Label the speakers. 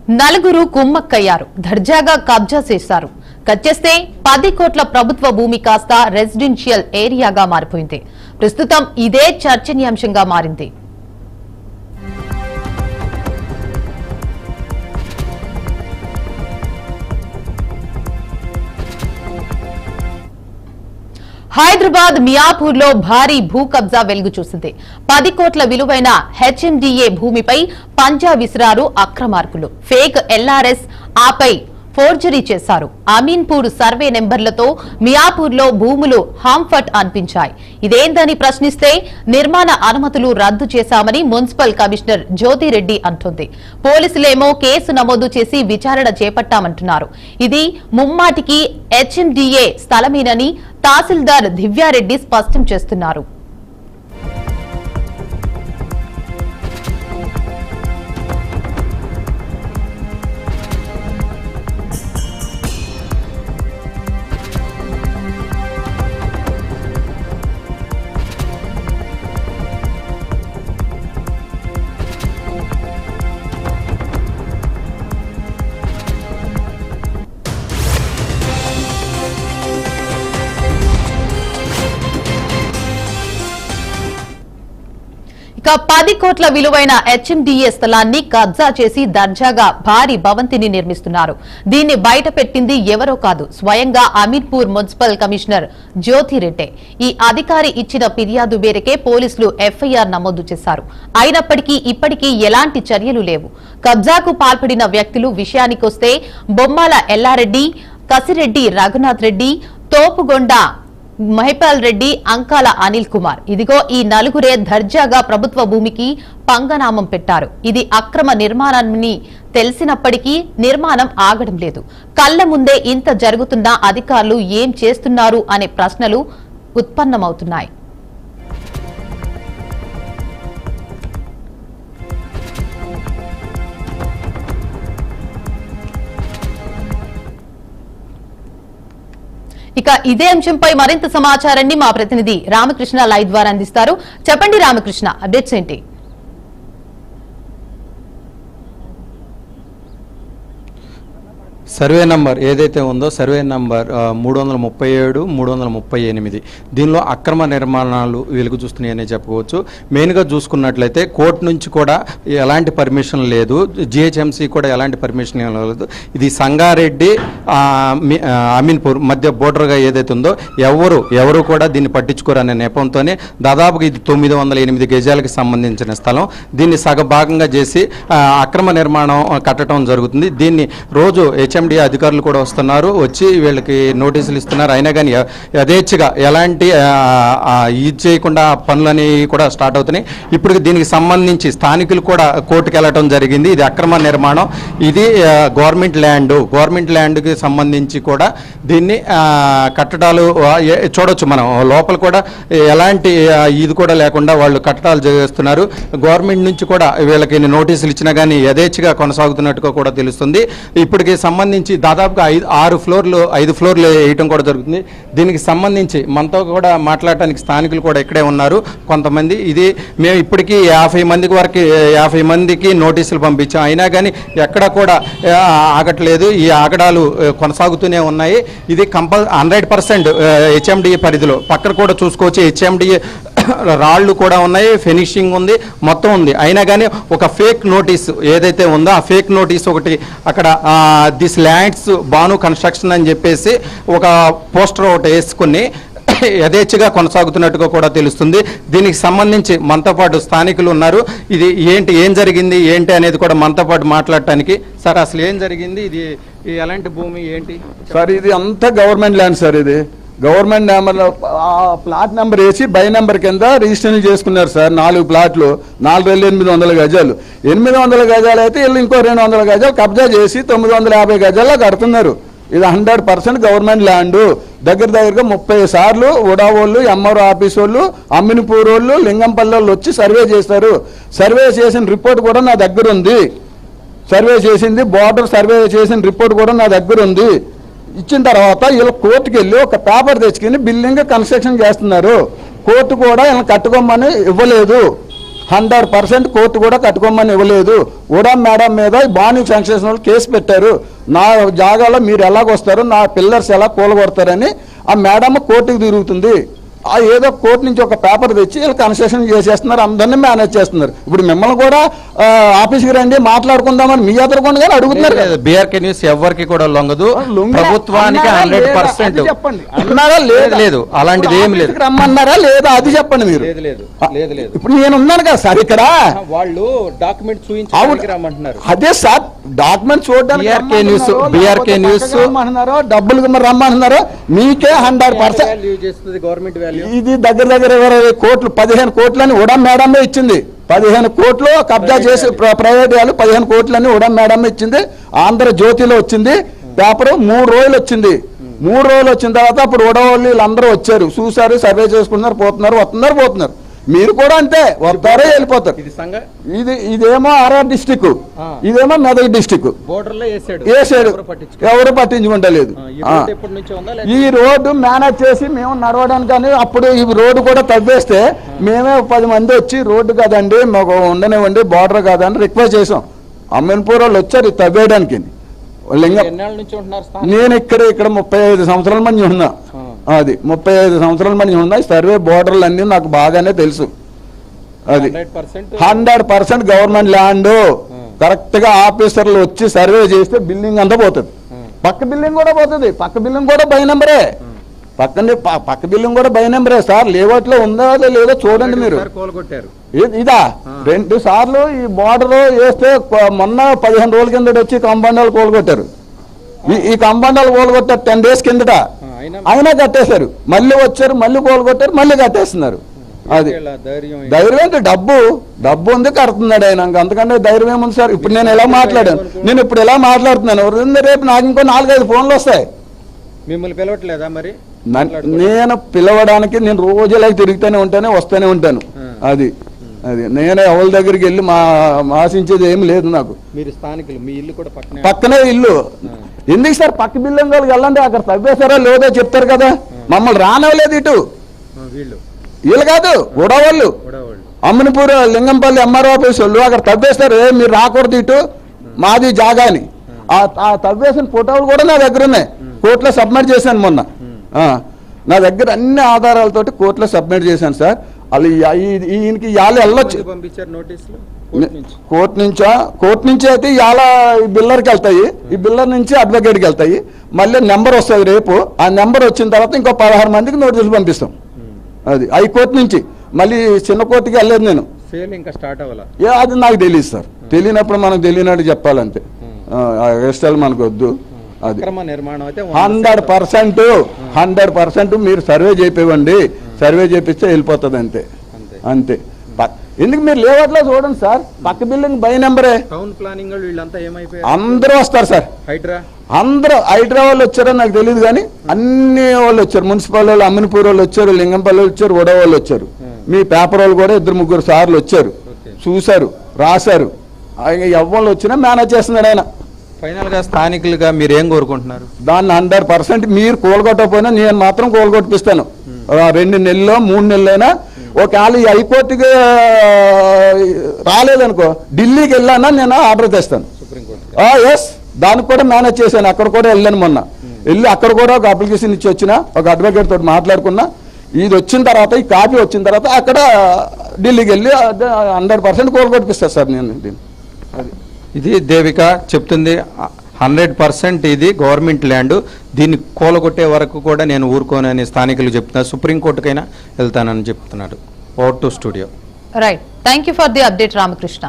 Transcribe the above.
Speaker 1: నలుగురు కుమ్మక్కయ్యారు. దర్జాగా కబ్జా చేశారు. కచ్చేస్తే 10 కోట్ల ప్రభుత్వ భూమి కాస్త రెసిడెన్షియల్ ఏరియాగా మారిపోయింది. ప్రస్తుతం ఇదే చర్చనీయాంశంగా మారింది. హైదరాబాద్ మియాపూర్లో భారీ భూ కబ్జా వెలుగు చూసింది. 10 కోట్ల విలువైన హెచ్ఎండిఏ భూమిపై పంజా విసిరారు అక్రమార్కులు. ఫేక్ ఎల్ఆర్ఎస్ ఆపై ఫోర్జరీ చేశారు. అమీన్పూర్ సర్వే నెంబర్లతో మియాపూర్లో భూములు హాంఫట్ అనిపించాయి. ఇదేందని ప్రశ్నిస్తే నిర్మాణ అనుమతులు రద్దు చేశామని మున్సిపల్ కమిషనర్ జ్యోతిరెడ్డి అంటోంది. పోలీసులేమో కేసు నమోదు చేసి విచారణ చేపట్టామంటున్నారు. ఇది ముమ్మాటికి హెచ్ఎండిఏ స్థలమేనని తహసీల్దార్ దివ్యారెడ్డి స్పష్టం చేస్తున్నారు. ఇక 10 కోట్ల విలువైన హెచ్ఎండిఏ స్థలాన్ని కబ్జా చేసి దర్జాగా భారీ భవంతిని నిర్మిస్తున్నారు. దీన్ని బయట పెట్టింది ఎవరో కాదు, స్వయంగా అమీన్పూర్ మున్సిపల్ కమిషనర్ జ్యోతిరెడ్డి. ఈ అధికారి ఇచ్చిన ఫిర్యాదు మేరకే పోలీసులు ఎఫ్ఐఆర్ నమోదు చేశారు. అయినప్పటికీ ఇప్పటికీ ఎలాంటి చర్యలు లేవు. కబ్జాకు పాల్పడిన వ్యక్తులు విషయానికొస్తే బొమ్మాల ఎల్లారెడ్డి, కసిరెడ్డి రఘునాథ్ రెడ్డి, తోపుగొండ మహిపాల్ రెడ్డి, అంకాల అనిల్ కుమార్. ఇదిగో ఈ నలుగురే దర్జాగా ప్రభుత్వ భూమికి పంగనామం పెట్టారు. ఇది అక్రమ నిర్మాణాన్ని తెలిసినప్పటికీ నిర్మాణం ఆగడం లేదు. కళ్ల ముందే ఇంత జరుగుతున్నా అధికారులు ఏం చేస్తున్నారు అనే ప్రశ్నలు ఉత్పన్నమవుతున్నాయి. ఇక ఇదే అంశంపై మరింత సమాచారాన్ని మా ప్రతినిధి రామకృష్ణ లైవ్ ద్వారా అందిస్తారు. చెప్పండి రామకృష్ణ, అప్డేట్స్ ఏంటి?
Speaker 2: సర్వే నంబర్ ఏదైతే ఉందో సర్వే నంబర్ 337, 338 దీనిలో అక్రమ నిర్మాణాలు వెలుగు చూస్తున్నాయని చెప్పుకోవచ్చు. మెయిన్గా చూసుకున్నట్లయితే కోర్టు నుంచి కూడా ఎలాంటి పర్మిషన్ లేదు, జిహెచ్ఎంసీ కూడా ఎలాంటి పర్మిషన్ లేదు. ఇది సంగారెడ్డి అమీన్పూర్ మధ్య బోర్డర్గా ఏదైతే ఉందో ఎవరు కూడా దీన్ని పట్టించుకోరు అనే నెపంతోనే దాదాపుగా ఇది 908 గజాలకు సంబంధించిన స్థలం. దీన్ని సగభాగంగా చేసి అక్రమ నిర్మాణం కట్టడం జరుగుతుంది. దీన్ని రోజు హెచ్ఎండి అధికారులు కూడా వస్తున్నారు, వచ్చి వీళ్ళకి నోటీసులు ఇస్తున్నారు. అయినా కానీ యథేచ్ఛగా ఎలాంటి ఇది చేయకుండా పనులని కూడా స్టార్ట్ అవుతున్నాయి. ఇప్పుడు దీనికి సంబంధించి స్థానికులు కూడా కోర్టుకు వెళ్ళటం జరిగింది. ఇది అక్రమ నిర్మాణం, ఇది గవర్నమెంట్ ల్యాండ్కి సంబంధించి కూడా దీన్ని కట్టడాలు చూడొచ్చు. మనం లోపల కూడా ఎలాంటి ఇది కూడా లేకుండా వాళ్ళు కట్టడాలు చేస్తున్నారు. గవర్నమెంట్ నుంచి కూడా వీళ్ళకి నోటీసులు ఇచ్చినా కానీ యథేచ్ఛగా కొనసాగుతున్నట్టుగా కూడా తెలుస్తుంది. ఇప్పటికి సంబంధించి దాదాపుగా 5 ఫ్లోర్లు వేయటం కూడా జరుగుతుంది. దీనికి సంబంధించి మనతో కూడా మాట్లాడటానికి స్థానికులు కూడా ఇక్కడే ఉన్నారు కొంతమంది. ఇది మేము ఇప్పటికీ 50 మందికి నోటీసులు పంపించాం, అయినా కానీ ఎక్కడ కూడా ఆగట్లేదు. ఈ ఆగడాలు కొనసాగుతూనే ఉన్నాయి. ఇది 100% హెచ్ఎండిఏ పరిధిలో. పక్కన కూడా చూసుకోవచ్చు, హెచ్ఎండిఏ రాళ్ళు కూడా ఉన్నాయి, ఫినిషింగ్ ఉంది, మొత్తం ఉంది. అయినా కానీ ఒక ఫేక్ నోటీసు ఏదైతే ఉందో ఆ ఫేక్ నోటీస్ ఒకటి అక్కడ దిస్ ల్యాండ్స్ బాను కన్స్ట్రక్షన్ అని చెప్పేసి ఒక పోస్టర్ ఒకటి వేసుకుని యథేచ్ఛగా కొనసాగుతున్నట్టుగా కూడా తెలుస్తుంది. దీనికి సంబంధించి మనతో పాటు స్థానికులు ఉన్నారు. ఇది ఏం జరిగింది అనేది కూడా మనతో పాటు మాట్లాడటానికి. సార్, అసలు ఏం జరిగింది? ఇది ఎలాంటి భూమి ఏంటి
Speaker 3: సార్? ఇది అంతా గవర్నమెంట్ ల్యాండ్ సార్. ఇది గవర్నమెంట్ నెంబర్లో ప్లాట్ నెంబర్ వేసి బై నెంబర్ కింద రిజిస్ట్రేషన్ చేసుకున్నారు సార్. 4 ప్లాట్లు, 4,800 గజాలు. 800 గజాలు అయితే వీళ్ళు ఇంకో 200 గజాలు కబ్జా చేసి 950 గజాల్లో కడుతున్నారు. ఇది 100% గవర్నమెంట్ ల్యాండ్. దగ్గరగా 30 సార్లు ఉడావోళ్ళు, ఎంఆర్ఓ ఆఫీస్ వాళ్ళు, అమ్మినిపూర్ వాళ్ళు, లింగంపల్లి వాళ్ళు వచ్చి సర్వే చేస్తారు. సర్వే చేసిన రిపోర్ట్ కూడా నా దగ్గర ఉంది. సర్వే చేసింది, బోర్డర్ సర్వే చేసిన రిపోర్ట్ కూడా నా దగ్గర ఉంది. ఇచ్చిన తర్వాత వీళ్ళు కోర్టుకు వెళ్ళి ఒక పేపర్ తెచ్చుకుని బిల్డింగ్ కన్స్ట్రక్షన్ చేస్తున్నారు. కోర్టు కూడా వీళ్ళని కట్టుకోమని ఇవ్వలేదు. 100% కోర్టు కూడా కట్టుకోమని ఇవ్వలేదు. ఉడాం మేడం మీద బాండ్ శాంక్షన్ వాళ్ళు కేసు పెట్టారు. నా జాగాలో మీరు ఎలాగొస్తారు, నా పిల్లర్స్ ఎలా కూలగొడతారని ఆ మేడం కోర్టుకు తిరుగుతుంది. ఏదో కోర్టు నుంచి ఒక పేపర్ తెచ్చి వీళ్ళు కన్సెషన్ చేసేస్తున్నారు, అందరినీ మేనేజ్ చేస్తున్నారు. ఇప్పుడు మిమ్మల్ని కూడా ఆఫీస్కి రండి మాట్లాడుకుందామని మీ ఎదురుకుండా కానీ అడుగుతున్నారు.
Speaker 2: బీఆర్కే న్యూస్ ఎవరికి కూడా లొంగదు, ప్రభుత్వానికి 100%
Speaker 3: చెప్పండి. అన్నారా
Speaker 2: లేదు అలాంటిది ఏం లేదు.
Speaker 3: రమ్మన్నారా లేదా అది చెప్పండి మీరు.
Speaker 2: లేదు.
Speaker 3: ఇప్పుడు నేను ఉన్నాను కదా సార్ ఇక్కడ,
Speaker 2: వాళ్ళు డాక్యుమెంట్ చూపించడానికి రమ్మంటున్నారు.
Speaker 3: అదే సార్ డాక్యుమెంట్ చూడడానికి
Speaker 2: బీఆర్కే న్యూస్
Speaker 3: రమ్మంటున్నారో డబ్బులు రమ్మంటున్నారో మీకే 100%
Speaker 2: గవర్నమెంట్ వాల్యూ
Speaker 3: ఇది దగ్గర 20 కోట్లు 15 కోట్లని ఉడాం మేడమే ఇచ్చింది. 15 కోట్లు కబ్జా చేసి ప్రైవేట్ వాళ్ళు 15 కోట్లని ఉడాం మేడమే ఇచ్చింది. ఆంధ్రజ్యోతిలో వచ్చింది పేపర్. 3 రోజులు వచ్చింది. 3 రోజులు వచ్చిన తర్వాత అప్పుడు ఉడవాళ్ళు వీళ్ళందరూ వచ్చారు, చూసారు, సర్వే చేసుకున్నారు, పోతున్నారు. మీరు కూడా అంతే, వస్తారే వెళ్ళిపోతారు. ఇదేమో ఆర్ఆర్ డిస్టిక్, ఇదేమో మెదక్ డిస్టిక్. వేసాడు, ఎవరు పట్టించుకుంటలేదు. ఈ రోడ్డు మేనేజ్ చేసి మేము నడవడానికి కానీ అప్పుడు ఈ రోడ్డు కూడా తవ్వేస్తే మేమే 10 మంది వచ్చి రోడ్డు కదండి మాకు ఉండనివ్వండి, బార్డర్ కాదని రిక్వెస్ట్ చేసాం. అమ్మన్పూర్ వాళ్ళు వచ్చారు తవ్వేయడానికి. నేను ఇక్కడ 35 సంవత్సరాల మంది ఉన్నా. అది 35 సంవత్సరాల మంది ఉన్నాయి. సర్వే బోర్డర్లు అన్నీ నాకు బాగానే తెలుసు. అది 100% గవర్నమెంట్ ల్యాండ్. కరెక్ట్ గా ఆఫీసర్లు వచ్చి సర్వే చేస్తే బిల్డింగ్ అంతా పోతుంది. పక్క బిల్డింగ్ కూడా పోతుంది. పక్క బిల్డింగ్ కూడా బై నెంబరే. పక్క బిల్డింగ్ కూడా బై నెంబరే సార్. లేఅవుట్ లో ఉందా లేదో చూడండి మీరు. ఇదా 2 సార్లు ఈ బోర్డర్ వేస్తే మొన్న 15 రోజుల కిందట వచ్చి కాంపౌండ్ వాళ్ళు కోలుకొట్టారు. ఈ కాంపౌండ్ వాళ్ళు కోలుకొట్టారు 10 days కిందట. అయినా కట్టేశారు. మళ్ళీ వచ్చారు, మళ్ళీ కోలుకొట్టారు, మళ్ళీ కట్టేస్తున్నారు. అది ధైర్యం అంటే డబ్బు ఉంది కడుతున్నాడు ఆయన. అంతకంటే ధైర్యం ఏముంది సార్? ఇప్పుడు నేను ఎలా మాట్లాడాను, నేను ఇప్పుడు ఎలా మాట్లాడుతున్నాను, రేపు నాకు ఇంకో 4-5 ఫోన్లు వస్తాయి.
Speaker 2: మిమ్మల్ని పిలవట్లేదా మరి?
Speaker 3: నేను పిలవడానికి నేను రోజు ఇలా తిరుగుతూనే ఉంటాను, వస్తూనే ఉంటాను. అది నేను ఎవరి దగ్గరికి వెళ్ళి ఆశించేది ఏమి లేదు నాకు.
Speaker 2: మీరు స్థానికులు, మీ ఇల్లు కూడా
Speaker 3: పక్కనే ఇల్లు. ఎందుకు సార్ పక్క బిల్డింగ్ వాళ్ళకి వెళ్ళండి, అక్కడ తవ్వేశారా లేదో చెప్తారు కదా. మమ్మల్ని రానవలేదు ఇటు. వీళ్ళు కాదు, ఉడవాళ్ళు, అమ్మనిపూర్ లింగంపల్లి ఎంఆర్ఓ ఆఫీస్ వాళ్ళు అక్కడ తవ్వేస్తారు. మీరు రాకూడదు ఇటు, మాది జాగా అని. ఆ తవ్వేసిన ఫోటోలు కూడా నా దగ్గర ఉన్నాయి. కోర్టులో సబ్మిట్ చేశాను మొన్న. నా దగ్గర అన్ని ఆధారాలతోటి కోర్టులో సబ్మిట్ చేశాను సార్. వాళ్ళు ఈయనకి ఇవాళ వెళ్ళొచ్చు. కోర్టు నుంచి అయితే ఇవాళ ఈ బిల్లర్కి వెళ్తాయి, ఈ బిల్లర్ నుంచి అడ్వకేట్కి వెళ్తాయి. మళ్ళీ నెంబర్ వస్తుంది రేపు. ఆ నెంబర్ వచ్చిన తర్వాత ఇంకో 16 మందికి నోటీసులు పంపిస్తాం. అది హైకోర్టు నుంచి. మళ్ళీ చిన్న కోర్టుకి వెళ్ళలేదు నేను. అది నాకు తెలియదు సార్. తెలియనప్పుడు మనకు తెలియనట్టు చెప్పాలంతే. ఇష్టాలు మనకు వద్దు. అది 100% మీరు సర్వే చేపివ్వండి. సర్వే చేపిస్తే వెళ్ళిపోతుంది అంతే. ఎందుకు మీరు లేఅవుట్లో చూడండి సార్, పక్క బిల్డింగ్ బై నెంబరే.
Speaker 2: టౌన్ ప్లానింగ్
Speaker 3: అందరూ వస్తారు సార్. అందరూ హైడ్రా వాళ్ళు వచ్చారని నాకు తెలియదు కానీ అన్ని వాళ్ళు వచ్చారు. మున్సిపల్ వాళ్ళు, అమ్మనిపూర్ వాళ్ళు వచ్చారు, లింగంపల్లి వాళ్ళు వచ్చారు, ఉడ వాళ్ళు వచ్చారు. మీ పేపర్ వాళ్ళు కూడా 2-3 సార్లు వచ్చారు, చూశారు, రాశారు. ఎవ్వరు వచ్చినా మేనేజ్ చేస్తున్నాడు ఆయన.
Speaker 2: ఫైనల్ గా స్థానికులుగా మీరు ఏం కోరుకుంటున్నారు?
Speaker 3: దాన్ని 100% మీరు కోలుకొట్టకపోయినా నేను మాత్రం కోలుకొట్టిస్తాను. 2 నెలల్లో 3 నెలలైనా. ఒకవేళ ఈ హైకోర్టుకి రాలేదనుకో ఢిల్లీకి వెళ్ళానా నేను ఆర్డర్ తెస్తాను. ఎస్, దానికి కూడా మేనేజ్ చేశాను. అక్కడ కూడా వెళ్ళాను మొన్న. వెళ్ళి అక్కడ కూడా ఒక అప్లికేషన్ ఇచ్చి వచ్చిన, ఒక అడ్వకేట్ తోటి మాట్లాడుకున్నా. ఇది వచ్చిన తర్వాత, ఈ కాపీ వచ్చిన తర్వాత అక్కడ ఢిల్లీకి వెళ్ళి 100% కోలుకొట్టిస్తాను సార్ నేను.
Speaker 2: ఇది దేవిక చెప్తుంది. 100% ఇది గవర్నమెంట్ ల్యాండ్. దీన్ని కూలగొట్టే వరకు కూడా నేను ఊరుకోనని స్థానికులు చెప్తున్నారు. సుప్రీంకోర్టుకైనా వెళ్తానని చెప్తున్నాడు. Over to studio.
Speaker 1: Right, thank you for the update Ramakrishna.